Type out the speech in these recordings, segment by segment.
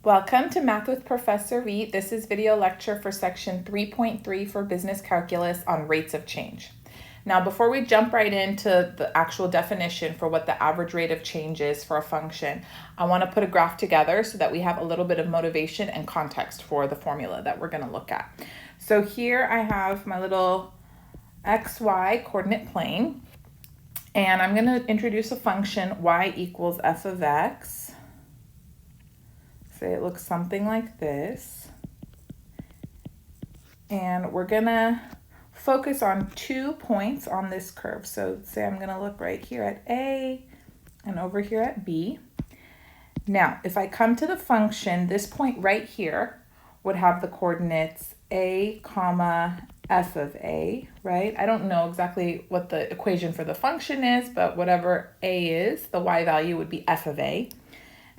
Welcome to Math with Professor Reed. This is video lecture for section 3.3 for business calculus on rates of change. Now, before we jump right into the actual definition for what the average rate of change is for a function, I want to put a graph together so that we have a little bit of motivation and context for the formula that we're going to look at. So here I have my little XY coordinate plane, and I'm going to introduce a function y equals f of x. Say it looks something like this. And we're gonna focus on 2 points on this curve. So say I'm gonna look right here at A and over here at B. Now, if I come to the function, this point right here would have the coordinates A, comma, f of A, right? I don't know exactly what the equation for the function is, but whatever A is, the y value would be f of A.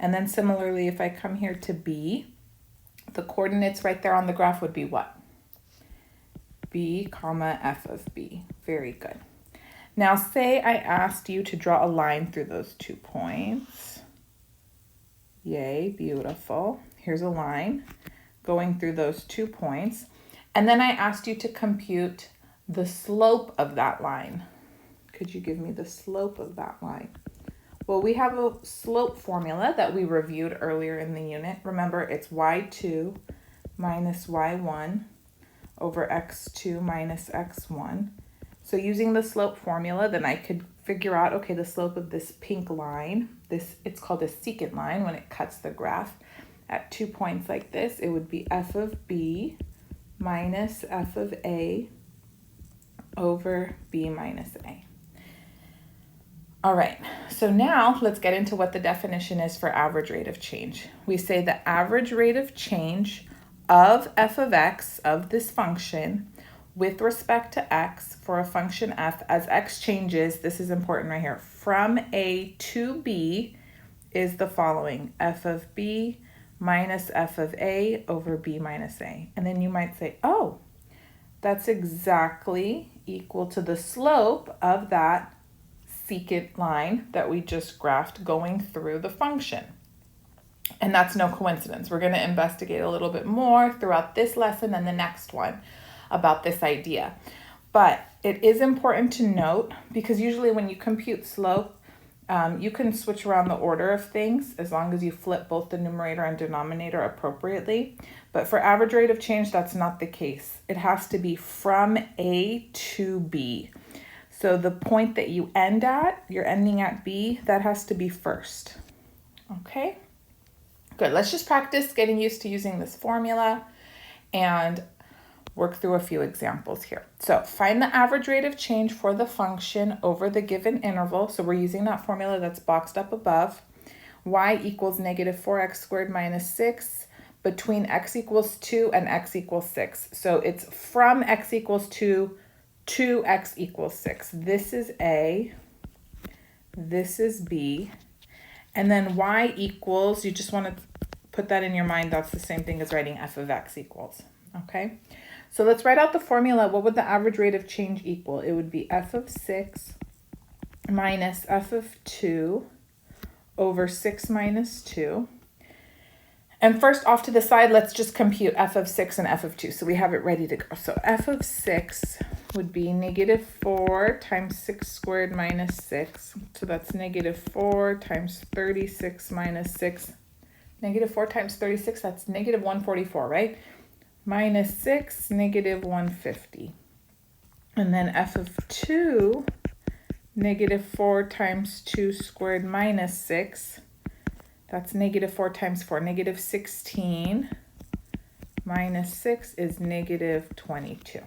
And then similarly, if I come here to B, the coordinates right there on the graph would be what? B, comma, f of B. Very good. Now say I asked you to draw a line through those 2 points. Yay, beautiful. Here's a line going through those 2 points. And then I asked you to compute the slope of that line. Could you give me the slope of that line? Well, we have a slope formula that we reviewed earlier in the unit. Remember, it's y2 minus y1 over x2 minus x1. So using the slope formula, then I could figure out, okay, the slope of this pink line, it's called a secant line when it cuts the graph. At 2 points like this, it would be f of b minus f of a over b minus a. All right, so now let's get into what the definition is for average rate of change. We say the average rate of change of f of x, of this function, with respect to x for a function f as x changes, this is important right here, from a to b is the following: f of b minus f of a over b minus a. And then you might say, oh, that's exactly equal to the slope of that secant line that we just graphed going through the function. And that's no coincidence. We're going to investigate a little bit more throughout this lesson and the next one about this idea. But it is important to note, because usually when you compute slope, you can switch around the order of things as long as you flip both the numerator and denominator appropriately. But for average rate of change, that's not the case. It has to be from A to B. So the point that you end at, you're ending at B, that has to be first. Okay? Good. Let's just practice getting used to using this formula and work through a few examples here. So find the average rate of change for the function over the given interval. So we're using that formula that's boxed up above. Y equals negative 4x squared minus 6 between x equals 2 and x equals 6. So it's from x equals 2 to x equals 6. This is A, this is B, and then y equals, you just want to put that in your mind, that's the same thing as writing f of x equals, okay? So let's write out the formula. What would the average rate of change equal? It would be f of 6 minus f of 2 over 6 minus 2. And first, off to the side, let's just compute f of 6 and f of 2. So we have it ready to go. So f of 6 would be negative 4 times 6 squared minus 6. So that's negative 4 times 36 minus 6. Negative 4 times 36, that's negative 144, right? Minus 6, negative 150. And then f of 2, negative 4 times 2 squared minus 6. That's negative 4 times 4, negative 16, minus 6 is negative 22.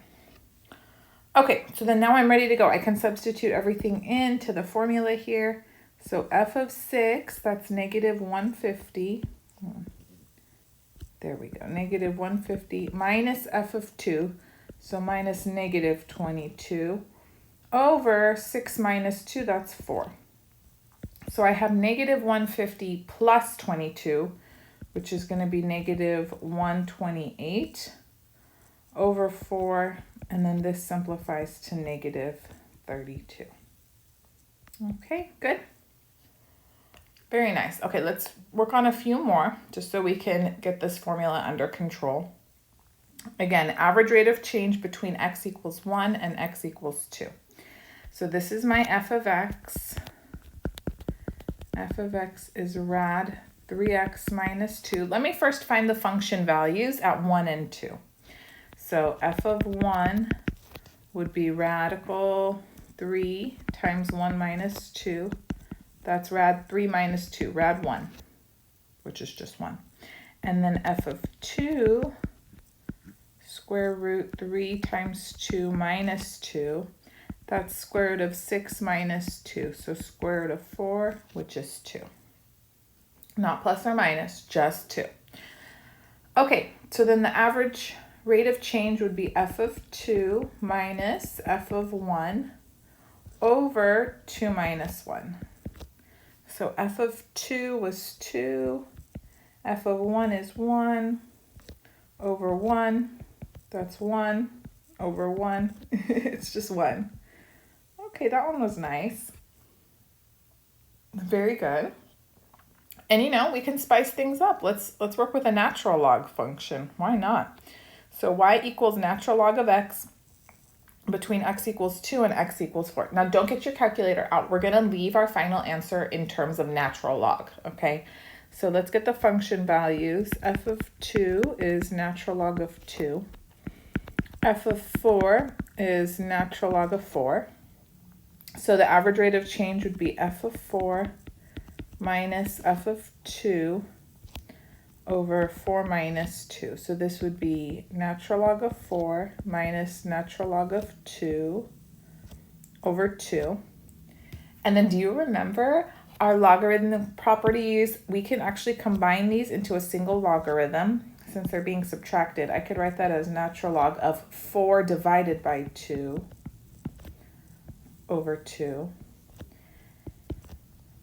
Okay, so then now I'm ready to go. I can substitute everything into the formula here. So f of 6, that's negative 150. There we go, negative 150 minus f of 2, so minus negative 22 over 6 minus 2, that's 4. So I have negative 150 plus 22, which is going to be negative 128 over 4, and then this simplifies to negative 32. Okay, good. Very nice. Okay, let's work on a few more just so we can get this formula under control. Again, average rate of change between x equals 1 and x equals 2. So this is my f of x. F of x is rad 3x minus 2. Let me first find the function values at 1 and 2. So f of 1 would be radical 3 times 1 minus 2. That's rad 3 minus 2, rad 1, which is just 1. And then f of 2, square root 3 times 2 minus 2. That's square root of 6 minus 2, so square root of 4, which is 2. Not plus or minus, just 2. Okay, so then the average rate of change would be f of 2 minus f of 1 over 2 minus 1. So f of 2 was 2, f of 1 is 1 over 1, that's 1 over 1, it's just 1. Okay, that one was nice. Very good. And we can spice things up. Let's work with a natural log function. Why not? So y equals natural log of x between x equals 2 and x equals 4. Now don't get your calculator out. We're going to leave our final answer in terms of natural log, okay? So let's get the function values. F of 2 is natural log of 2. F of 4 is natural log of 4. So the average rate of change would be f of 4 minus f of 2 over 4 minus 2. So this would be natural log of 4 minus natural log of 2 over 2. And then do you remember our logarithm properties? We can actually combine these into a single logarithm since they're being subtracted. I could write that as natural log of 4 divided by 2 over 2.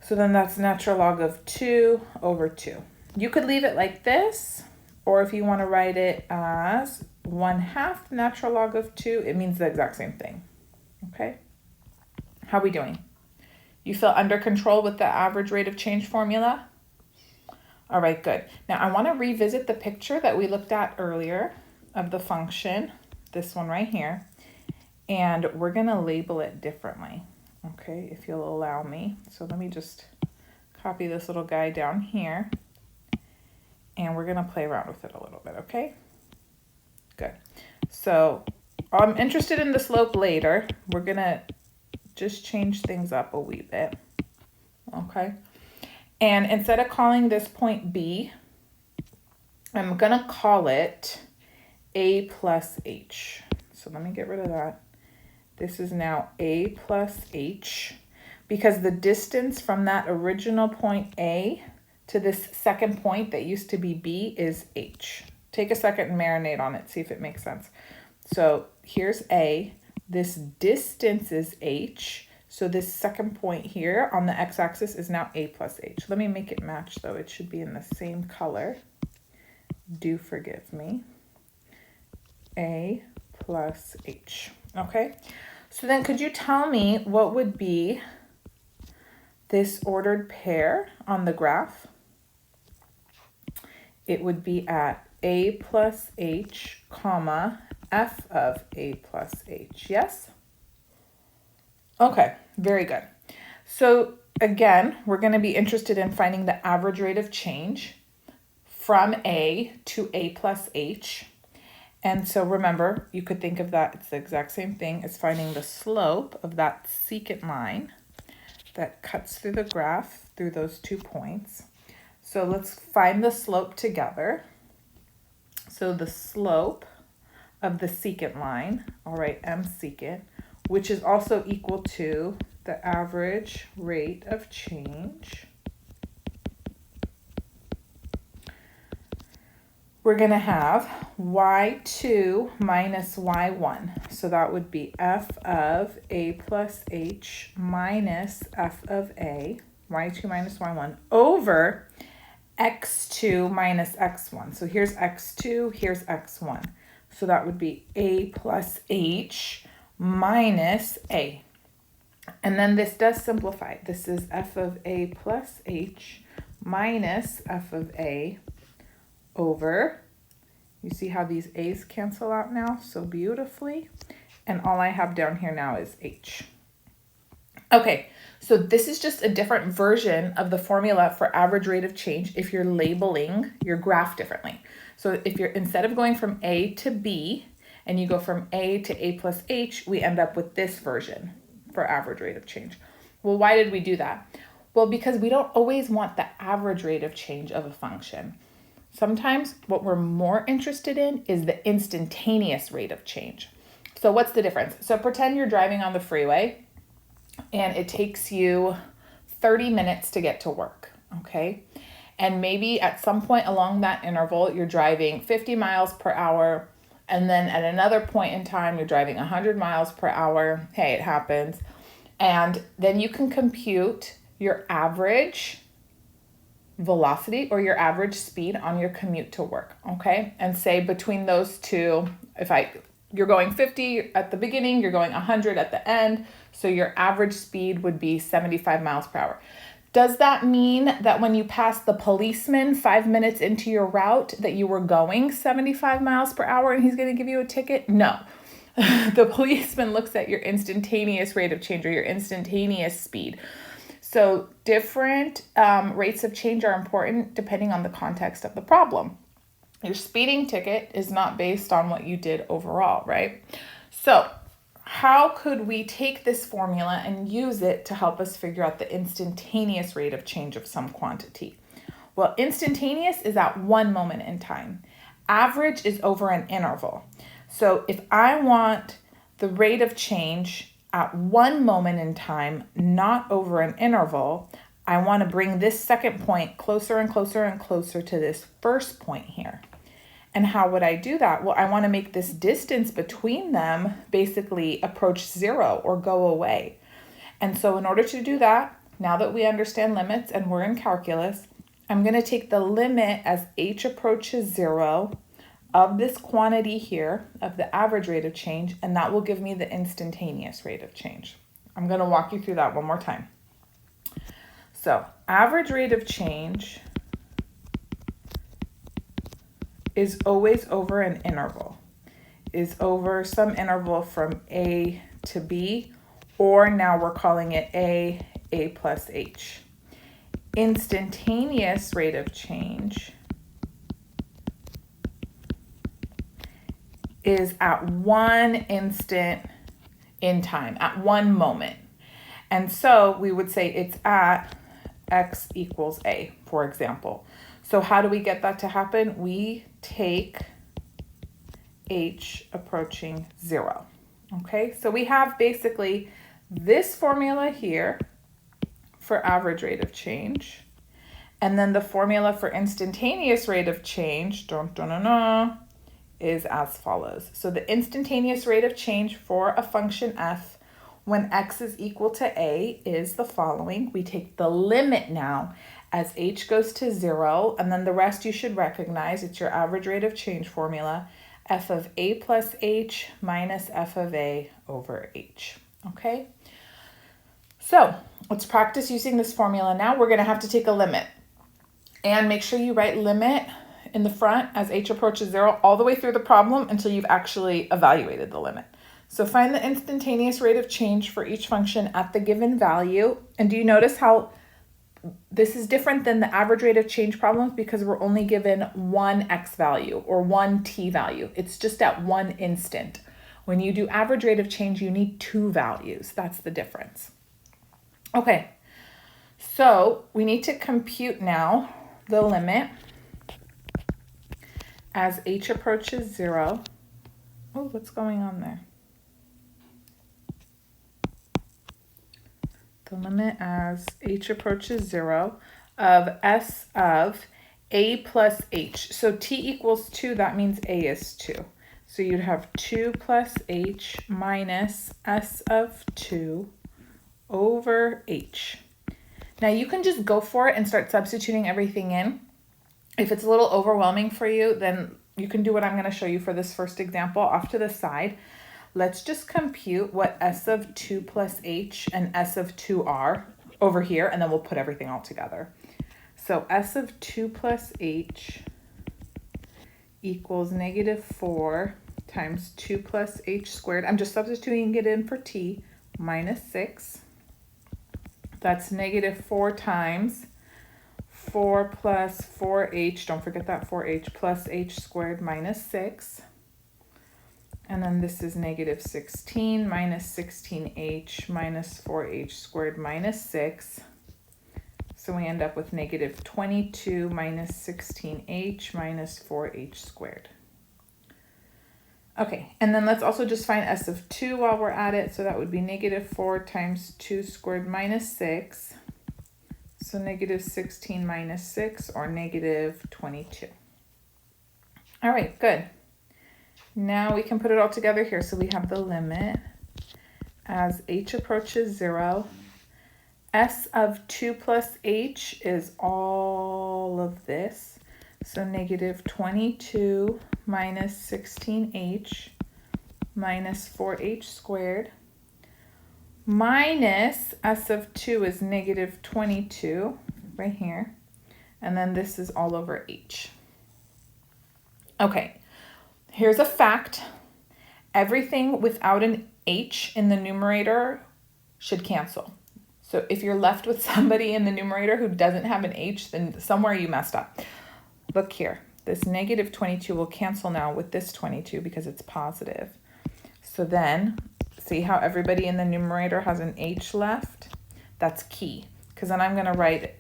So then that's natural log of 2 over 2. You could leave it like this, or if you want to write it as 1/2 natural log of 2, it means the exact same thing. Okay? How are we doing? You feel under control with the average rate of change formula? All right, good. Now I want to revisit the picture that we looked at earlier of the function, this one right here, and we're going to label it differently. Okay, if you'll allow me. So let me just copy this little guy down here. And we're going to play around with it a little bit, okay? Good. So I'm interested in the slope later. We're going to just change things up a wee bit, okay? And instead of calling this point B, I'm going to call it A plus H. So let me get rid of that. This is now A plus H because the distance from that original point A to this second point that used to be B is H. Take a second and marinate on it, see if it makes sense. So here's A, this distance is H, so this second point here on the x-axis is now A plus H. Let me make it match though, it should be in the same color. Do forgive me. A plus H, okay? So then could you tell me what would be this ordered pair on the graph? It would be at A plus H, comma, F of A plus H, yes? Okay, very good. So again, we're going to be interested in finding the average rate of change from A to A plus H. And so remember, you could think of that, it's the exact same thing as finding the slope of that secant line that cuts through the graph through those 2 points. So let's find the slope together. So the slope of the secant line, all right, M secant, which is also equal to the average rate of change. We're going to have y2 minus y1. So that would be f of A plus H minus f of A, y2 minus y1, over x2 minus x1. So here's x2, here's x1. So that would be A plus H minus A. And then this does simplify. This is f of a plus h minus f of a over, you see how these a's cancel out now so beautifully? And all I have down here now is h. Okay, so this is just a different version of the formula for average rate of change if you're labeling your graph differently. So if you're, instead of going from A to B, and you go from A to A plus H, we end up with this version for average rate of change. Well, why did we do that? Well, because we don't always want the average rate of change of a function. Sometimes what we're more interested in is the instantaneous rate of change. So what's the difference? So pretend you're driving on the freeway and it takes you 30 minutes to get to work, okay? And maybe at some point along that interval, you're driving 50 miles per hour, and then at another point in time, you're driving 100 miles per hour. Hey, it happens. And then you can compute your average velocity or your average speed on your commute to work, okay? And say between those two, you're going 50 at the beginning, you're going 100 at the end, so your average speed would be 75 miles per hour. Does that mean that when you pass the policeman 5 minutes into your route that you were going 75 miles per hour and he's going to give you a ticket? No. The policeman looks at your instantaneous rate of change or your instantaneous speed. So different rates of change are important depending on the context of the problem. Your speeding ticket is not based on what you did overall, right? So how could we take this formula and use it to help us figure out the instantaneous rate of change of some quantity? Well, instantaneous is at one moment in time. Average is over an interval. So if I want the rate of change at one moment in time, not over an interval, I want to bring this second point closer and closer and closer to this first point here. And how would I do that? Well, I want to make this distance between them basically approach zero or go away. And so in order to do that, now that we understand limits and we're in calculus, I'm going to take the limit as h approaches zero of this quantity here, of the average rate of change, and that will give me the instantaneous rate of change. I'm going to walk you through that one more time. So average rate of change is always over an interval, is over some interval from A to B, or now we're calling it A plus H. Instantaneous rate of change is at one instant in time, at one moment. And so we would say it's at x equals A, for example. So how do we get that to happen? We take h approaching zero. Okay, so we have basically this formula here for average rate of change, and then the formula for instantaneous rate of change is as follows. So the instantaneous rate of change for a function f when x is equal to a is the following. We take the limit now as h goes to zero, and then the rest you should recognize. It's your average rate of change formula, f of a plus h minus f of a over h. Okay, so let's practice using this formula now. We're going to have to take a limit, and make sure you write limit in the front as h approaches zero all the way through the problem until you've actually evaluated the limit. So find the instantaneous rate of change for each function at the given value. And do you notice how this is different than the average rate of change problems because we're only given one x value or one t value. It's just at one instant. When you do average rate of change, you need two values. That's the difference. Okay, so we need to compute now the limit as h approaches zero. Oh, what's going on there? The limit as h approaches zero of s of a plus h. So t equals 2, that means a is 2. So you'd have 2 plus h minus s of 2 over h. Now you can just go for it and start substituting everything in. If it's a little overwhelming for you, then you can do what I'm going to show you for this first example off to the side. let's just compute what s of 2 plus h and s of 2 are over here, and then we'll put everything all together. So s of 2 plus h equals negative 4 times 2 plus h squared. I'm just substituting it in for t, minus 6. That's negative 4 times 4 plus 4h, don't forget that 4h, plus h squared minus 6. And then this is negative 16 minus 16h minus 4h squared minus 6. So we end up with negative 22 minus 16h minus 4h squared. Okay, and then let's also just find s of 2 while we're at it. So that would be negative 4 times 2 squared minus 6. So negative 16 minus 6, or negative 22. All right, good. Now we can put it all together here. So we have the limit as h approaches 0. S of 2 plus h is all of this. So negative 22 minus 16h minus 4h squared minus s of 2 is negative 22 right here. And then this is all over h. Okay, here's a fact. Everything without an h in the numerator should cancel. So if you're left with somebody in the numerator who doesn't have an h, then somewhere you messed up. Look here, this negative 22 will cancel now with this 22 because it's positive. So then, see how everybody in the numerator has an h left? That's key, because then I'm going to write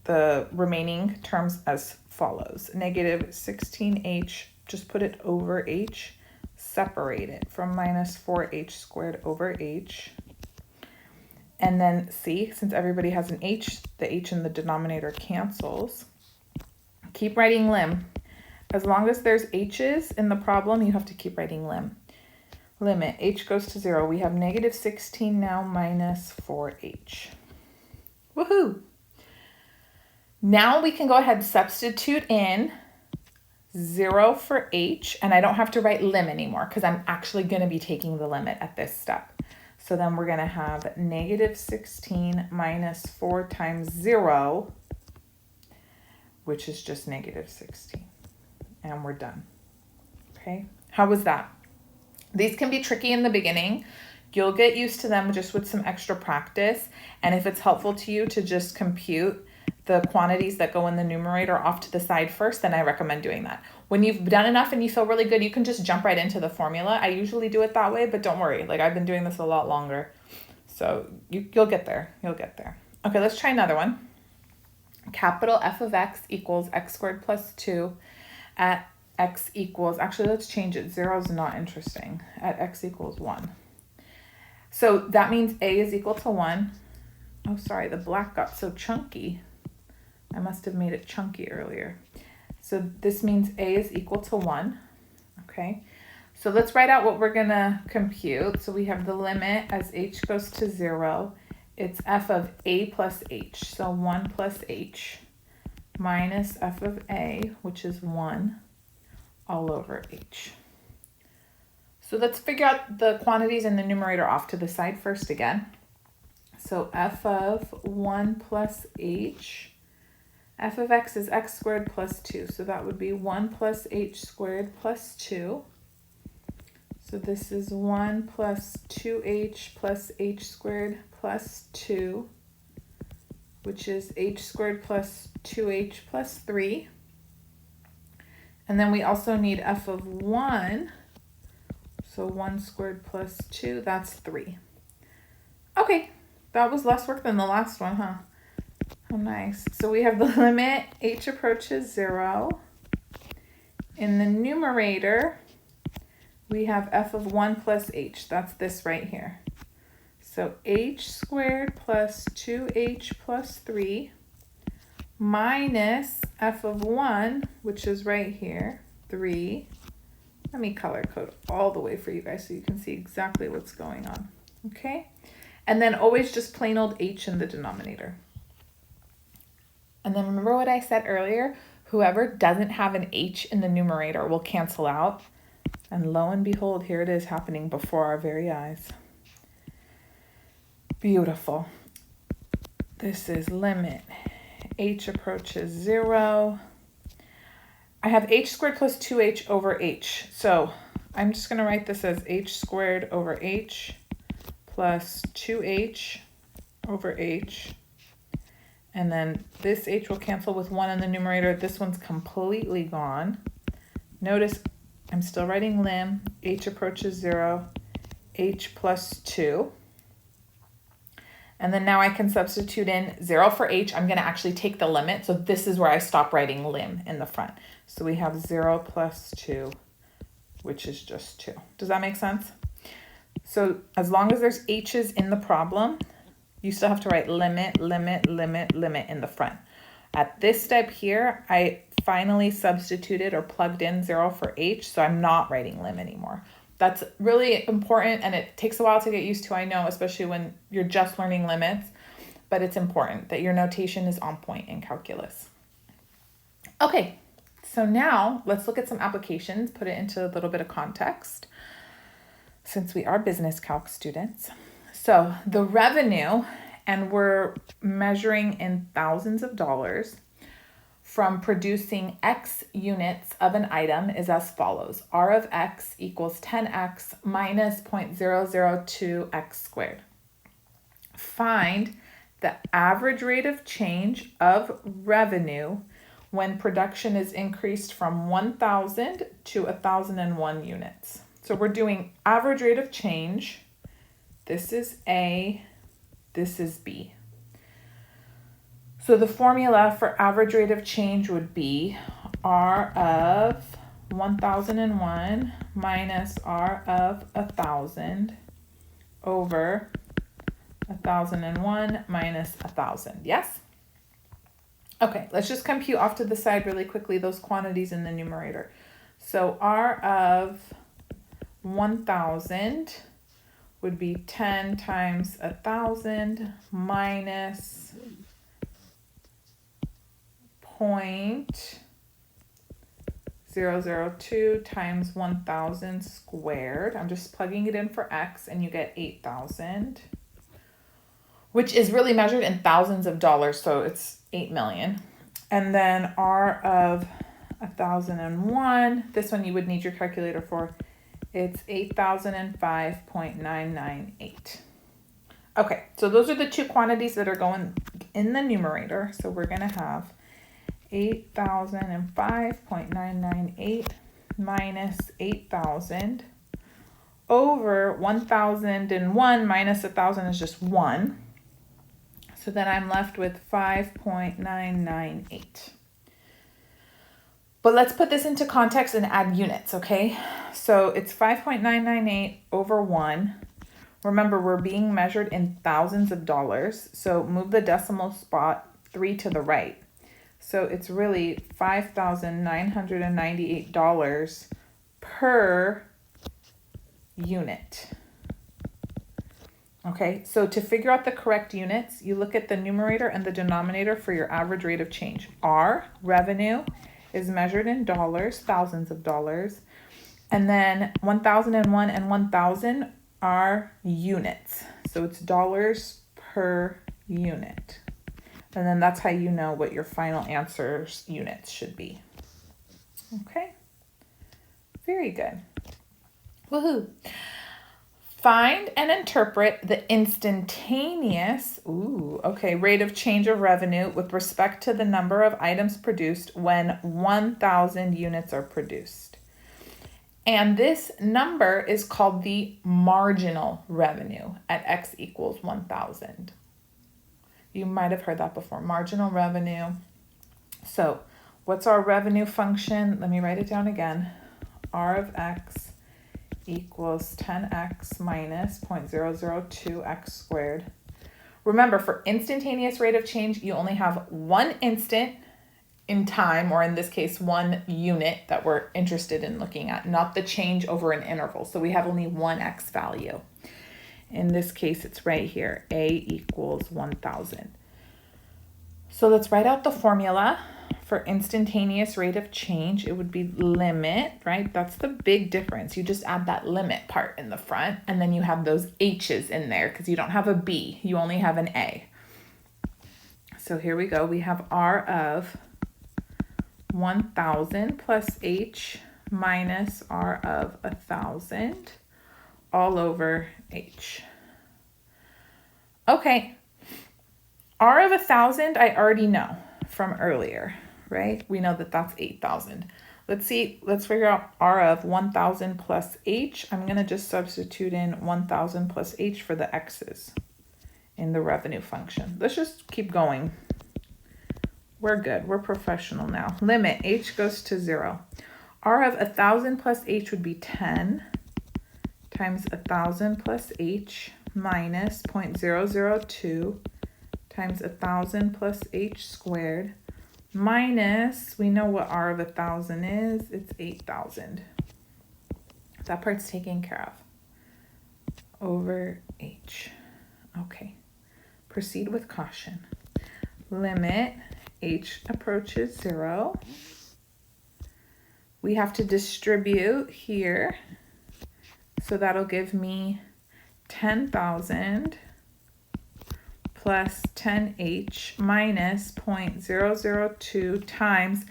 the remaining terms as follows. Negative 16h, just put it over h, separate it from minus 4h squared over h. And then see, since everybody has an h, the h in the denominator cancels. Keep writing lim. As long as there's h's in the problem, you have to keep writing lim. Limit, h goes to 0. We have negative 16 now minus 4h. Woohoo! Now we can go ahead and substitute in 0 for h, and I don't have to write lim anymore because I'm actually going to be taking the limit at this step. So then we're going to have negative 16 minus 4 times 0, which is just negative 16. And we're done. Okay, how was that? These can be tricky in the beginning. You'll get used to them just with some extra practice. And if it's helpful to you to just compute the quantities that go in the numerator off to the side first, then I recommend doing that. When you've done enough and you feel really good, you can just jump right into the formula. I usually do it that way, but don't worry. Like, I've been doing this a lot longer. So you'll get there. You'll get there. Okay, let's try another one. Capital F of x equals x squared plus 2 at x equals, actually let's change it. 0 is not interesting. At x equals 1. So that means a is equal to 1. Oh, sorry, the black got so chunky. I must have made it chunky earlier. So this means a is equal to 1. Okay, so let's write out what we're gonna compute. So we have the limit as h goes to 0. It's f of a plus h, so 1 plus h, minus f of a, which is 1, all over h. So let's figure out the quantities in the numerator off to the side first again. So f of 1 plus h, f of x is x squared plus 2, so that would be 1 plus h squared plus 2. So this is 1 plus 2h plus h squared plus 2, which is h squared plus 2h plus 3. And then we also need f of 1, so 1 squared plus 2, that's 3. Okay, that was less work than the last one, huh? Oh, nice. So we have the limit, h approaches 0. In the numerator, we have f of 1 plus h, that's this right here. So h squared plus 2h plus 3 minus f of 1, which is right here, 3. Let me color code all the way for you guys so you can see exactly what's going on, okay? And then always just plain old h in the denominator. And then remember what I said earlier? Whoever doesn't have an h in the numerator will cancel out. And lo and behold, here it is happening before our very eyes. Beautiful. This is limit. H approaches 0. I have h squared plus 2h over h. So I'm just going to write this as h squared over h plus 2h over h. And then this h will cancel with 1 in the numerator. This one's completely gone. Notice I'm still writing lim. H approaches 0. H plus 2. And then now I can substitute in 0 for h. I'm going to actually take the limit. So this is where I stop writing lim in the front. So we have 0 plus 2, which is just 2. Does that make sense? So as long as there's h's in the problem, you still have to write limit, limit, limit, limit in the front. At this step here, I finally substituted or plugged in 0 for h, so I'm not writing lim anymore. That's really important, and it takes a while to get used to, I know, especially when you're just learning limits, but it's important that your notation is on point in calculus. Okay, so now let's look at some applications, put it into a little bit of context, since we are business calc students. So the revenue, and we're measuring in thousands of dollars, from producing X units of an item is as follows. R of X equals 10X minus 0.002X squared. Find the average rate of change of revenue when production is increased from 1,000 to 1,001 units. So we're doing average rate of change. This is A, this is B. So the formula for average rate of change would be R of 1,001 minus R of 1,000 over 1,001 minus 1,000. Yes? Okay, let's just compute off to the side really quickly those quantities in the numerator. So R of 1,000 would be 10 times 1,000 minus 0.002 times 1,000 squared. I'm just plugging it in for X, and you get 8,000, which is really measured in thousands of dollars, so it's 8 million. And then R of 1,001, this one you would need your calculator for, it's 8,005.998. Okay, so those are the two quantities that are going in the numerator. So we're going to have 8,005.998 minus 8,000 over 1,001 minus 1,000 is just 1. So then I'm left with 5.998. But let's put this into context and add units, okay? So it's 5.998 over 1. Remember, we're being measured in thousands of dollars. So move the decimal spot 3 to the right. So it's really $5,998 per unit. Okay, so to figure out the correct units, you look at the numerator and the denominator for your average rate of change. R, revenue, is measured in dollars, thousands of dollars. And then 1,001 and 1,000 are units. So it's dollars per unit. And then that's how you know what your final answer's units should be. Okay, very good. Woohoo. Find and interpret the instantaneous, rate of change of revenue with respect to the number of items produced when 1,000 units are produced. And this number is called the marginal revenue at X equals 1,000. You might have heard that before, marginal revenue. So what's our revenue function? Let me write it down again. R of X equals 10X minus 0.002X squared. Remember, for instantaneous rate of change, you only have one instant in time, or in this case, one unit that we're interested in looking at, not the change over an interval. So we have only one X value. In this case, it's right here, A equals 1,000. So let's write out the formula. for instantaneous rate of change, it would be limit, right? That's the big difference. You just add that limit part in the front, and then you have those H's in there because you don't have a B, you only have an A. So here we go. We have R of 1,000 plus H minus R of 1,000 all over H. Okay, R of 1,000 I already know from earlier, right? We know that that's 8,000. Let's figure out R of 1,000 plus H. I'm gonna just substitute in 1,000 plus H for the X's in the revenue function. Let's just keep going. We're good, we're professional now. Limit, H goes to 0. R of 1,000 plus H would be 10 times 1,000 plus H minus 0.002 times 1,000 plus H squared minus, we know what R of 1,000 is, it's 8,000. That part's taken care of. Over H. Okay, proceed with caution. Limit, H approaches 0. We have to distribute here, so that'll give me 10,000 plus 10H minus 0.002 times,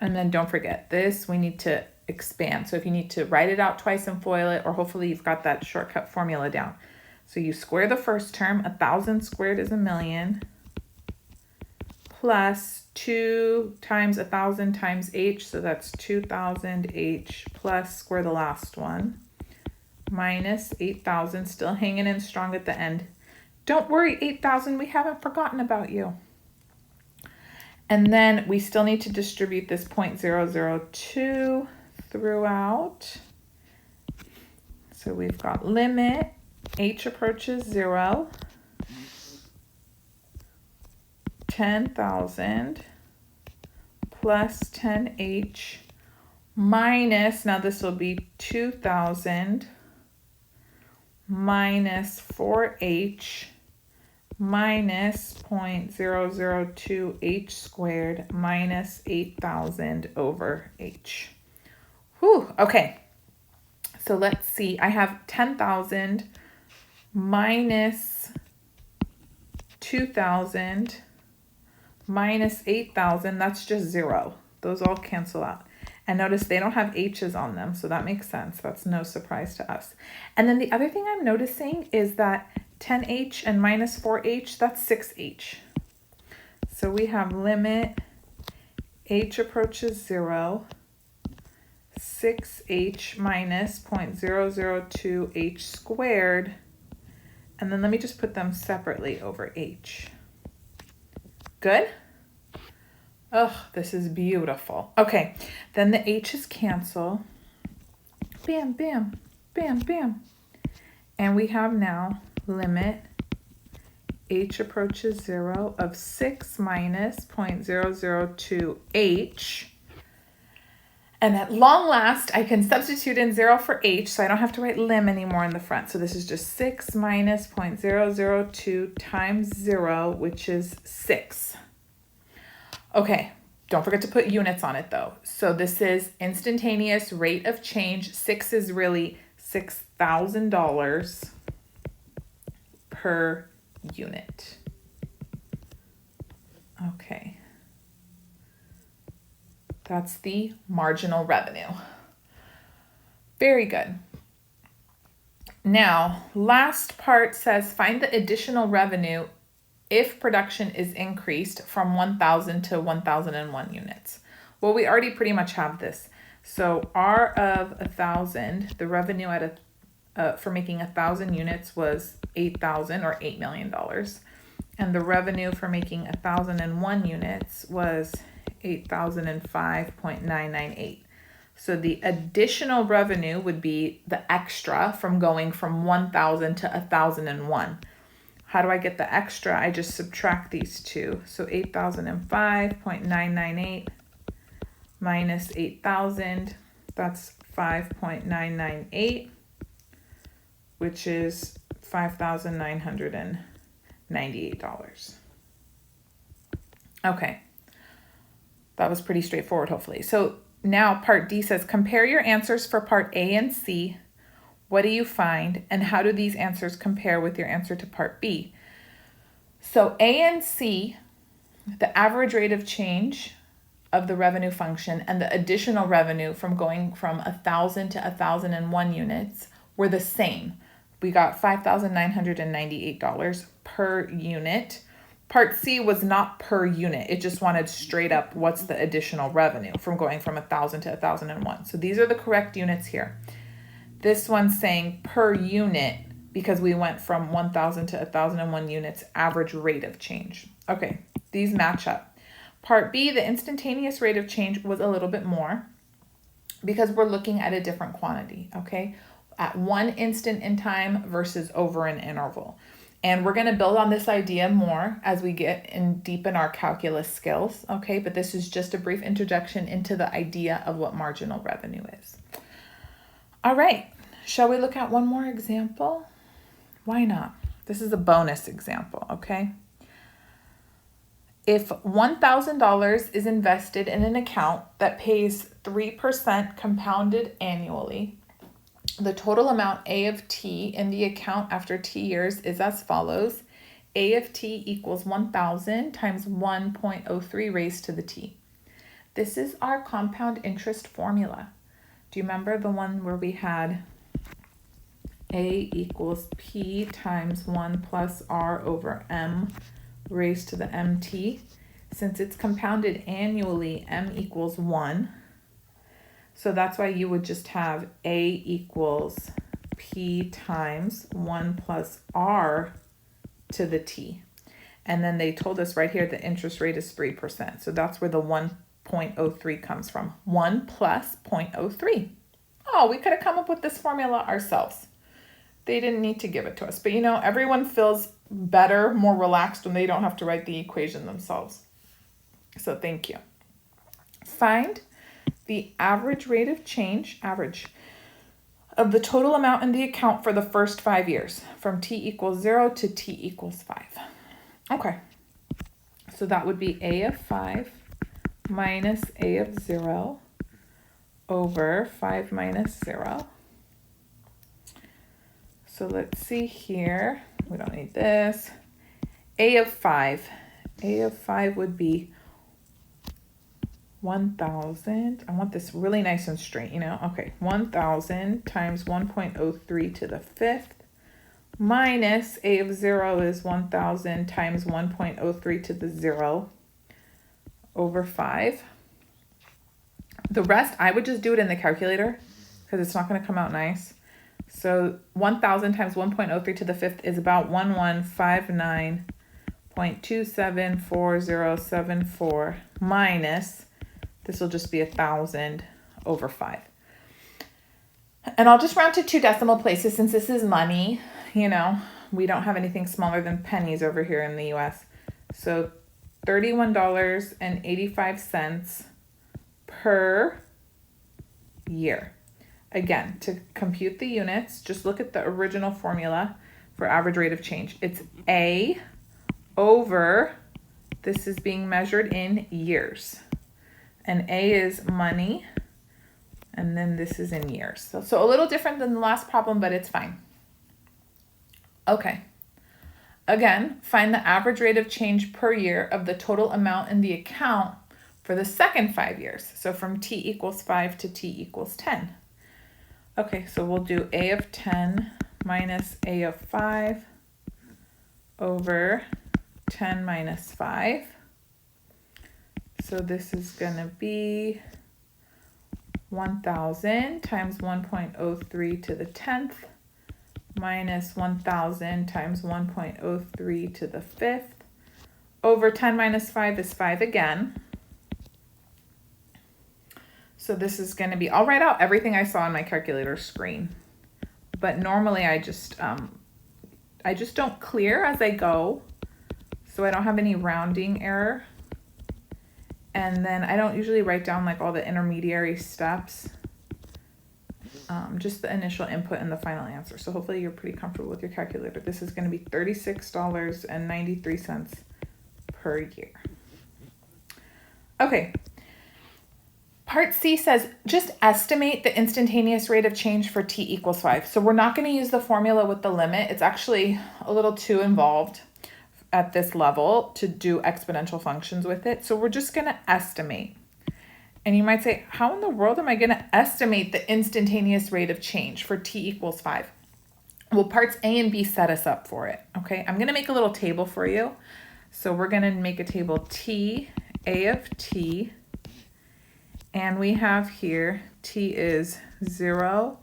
and then don't forget this, we need to expand. So if you need to write it out twice and FOIL it, or hopefully you've got that shortcut formula down. So you square the first term, 1,000 squared is 1,000,000, plus 2 times 1,000 times H, so that's 2,000 H, plus square the last one, minus 8,000, still hanging in strong at the end. Don't worry, 8,000, we haven't forgotten about you. And then we still need to distribute this 0.002 throughout. So we've got limit, H approaches 0, 10,000 plus 10H minus, now this will be 2,000 minus 4H minus 0.002 H squared minus 8,000 over H. Whew, okay. So let's see, I have 10,000 minus 2,000 minus 8,000, that's just 0. Those all cancel out. And notice they don't have H's on them, so that makes sense. That's no surprise to us. And then the other thing I'm noticing is that 10H and minus 4H, that's 6H. So we have limit, H approaches 0, 6H minus 0.002 H squared, and then let me just put them separately over H. Good? Oh, this is beautiful. Okay, then the H's cancel. Bam, bam, bam, bam. And we have now limit, H approaches 0 of 6 minus 0.002 H. And at long last, I can substitute in 0 for H, so I don't have to write lim anymore in the front. So this is just 6 minus 0.002 times 0, which is 6. Okay, don't forget to put units on it though. So this is instantaneous rate of change. 6 is really $6,000 per unit. Okay. That's the marginal revenue. Very good. Now, last part says find the additional revenue if production is increased from 1,000 to 1,001 units. Well, we already pretty much have this. So R of 1,000, the revenue at for making 1,000 units was 8,000 or $8 million. And the revenue for making 1,001 units was 8,005.998. So the additional revenue would be the extra from going from 1,000 to 1,001. How do I get the extra? I just subtract these two. So 8,005.998 minus 8,000, that's 5.998, which is $5,998. Okay. That was pretty straightforward, hopefully. So now part D says, compare your answers for part A and C. What do you find? And how do these answers compare with your answer to part B? So A and C, the average rate of change of the revenue function and the additional revenue from going from 1,000 to 1,001 units were the same. We got $5,998 per unit. Part C was not per unit. It just wanted straight up what's the additional revenue from going from 1,000 to 1,001. So these are the correct units here. This one's saying per unit because we went from 1,000 to 1,001 units average rate of change. Okay, these match up. Part B, the instantaneous rate of change was a little bit more because we're looking at a different quantity, okay? At one instant in time versus over an interval. And we're gonna build on this idea more as we get and deepen our calculus skills, okay? But this is just a brief introduction into the idea of what marginal revenue is. All right, shall we look at one more example? Why not? This is a bonus example, okay? If $1,000 is invested in an account that pays 3% compounded annually, the total amount A of T in the account after T years is as follows. A of T equals 1,000 times 1.03 raised to the T. This is our compound interest formula. Do you remember the one where we had A equals P times 1 plus R over M raised to the MT? Since it's compounded annually, M equals 1. So that's why you would just have A equals P times 1 plus R to the T. And then they told us right here the interest rate is 3%. So that's where the 1.03 comes from. 1 plus 0.03. Oh, we could have come up with this formula ourselves. They didn't need to give it to us. But you know, everyone feels better, more relaxed when they don't have to write the equation themselves. So thank you. Find the average rate of change, average, of the total amount in the account for the first 5 years, from T equals 0 to T equals 5. Okay, so that would be A of 5 minus A of 0 over 5 minus 0. So let's see here. We don't need this. A of 5. A of 5 would be 1,000. I want this really nice and straight, you know? Okay, 1,000 times 1.03 to the 5th minus A of 0 is 1,000 times 1.03 to the 0 over 5. The rest, I would just do it in the calculator because it's not going to come out nice. So 1,000 times 1.03 to the 5th is about 1159.274074 minus, this will just be 1,000 over 5. And I'll just round to 2 decimal places since this is money, you know, we don't have anything smaller than pennies over here in the US. So $31.85 per year. Again, to compute the units, just look at the original formula for average rate of change. It's A over, this is being measured in years. And A is money, and then this is in years. So a little different than the last problem, but it's fine. Okay. Again, find the average rate of change per year of the total amount in the account for the second 5 years. So from T equals 5 to T equals 10. Okay, so we'll do A of 10 minus A of 5 over 10 minus 5. So this is going to be 1,000 times 1.03 to the 10th minus 1,000 times 1.03 to the 5th over 10 minus 5 is 5 again. So this is going to be, I'll write out everything I saw on my calculator screen, but normally I just don't clear as I go, so I don't have any rounding error. And then I don't usually write down like all the intermediary steps, just the initial input and the final answer. So hopefully you're pretty comfortable with your calculator. This is going to be $36.93 per year. Okay. Part C says, just estimate the instantaneous rate of change for t equals 5. So we're not going to use the formula with the limit. It's actually a little too involved at this level to do exponential functions with it. So we're just going to estimate. And you might say, how in the world am I going to estimate the instantaneous rate of change for t equals 5? Well, parts A and B set us up for it, okay? I'm going to make a little table for you. So we're going to make a table T, A of T, and we have here T is 0,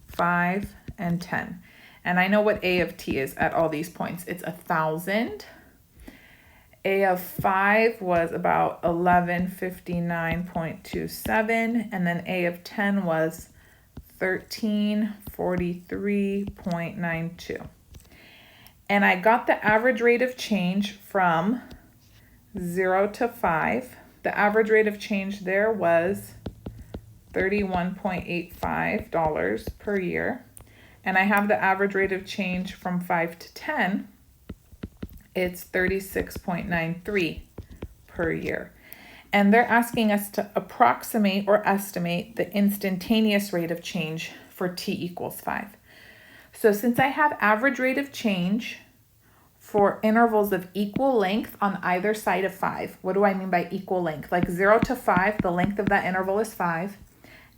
5, and 10. And I know what A of T is at all these points. It's 1,000. A of 5 was about 1159.27, and then A of 10 was 1343.92. And I got the average rate of change from 0 to 5. The average rate of change there was $31.85 per year. And I have the average rate of change from 5 to 10. It's 36.93 per year. And they're asking us to approximate or estimate the instantaneous rate of change for t equals 5. So since I have average rate of change for intervals of equal length on either side of 5, what do I mean by equal length? Like 0 to 5, the length of that interval is 5,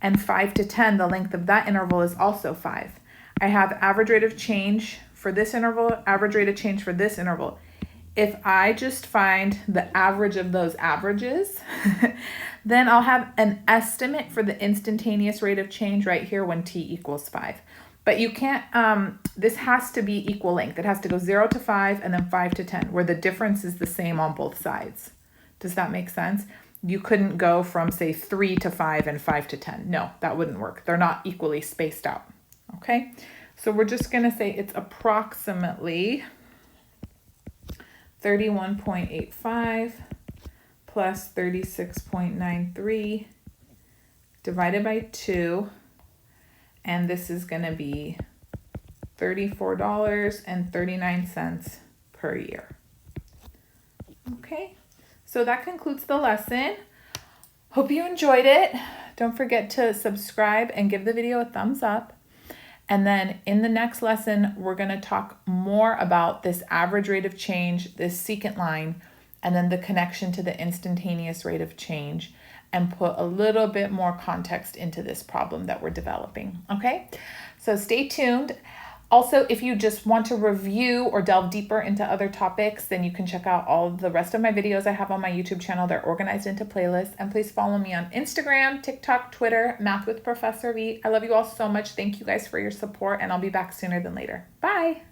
and 5 to 10, the length of that interval is also 5. I have average rate of change for this interval, average rate of change for this interval. If I just find the average of those averages, then I'll have an estimate for the instantaneous rate of change right here when t equals 5. But you can't, this has to be equal length. It has to go 0 to 5 and then 5 to 10, where the difference is the same on both sides. Does that make sense? You couldn't go from, say, 3 to 5 and 5 to 10. No, that wouldn't work. They're not equally spaced out, okay? So we're just going to say it's approximately 31.85 plus 36.93 divided by 2, and this is going to be $34.39 per year. Okay, so that concludes the lesson. Hope you enjoyed it. Don't forget to subscribe and give the video a thumbs up. And then in the next lesson, we're going to talk more about this average rate of change, this secant line, and then the connection to the instantaneous rate of change, and put a little bit more context into this problem that we're developing. Okay, so stay tuned. Also, if you just want to review or delve deeper into other topics, then you can check out all the rest of my videos I have on my YouTube channel. They're organized into playlists. And please follow me on Instagram, TikTok, Twitter, Math with Professor V. I love you all so much. Thank you guys for your support, and I'll be back sooner than later. Bye.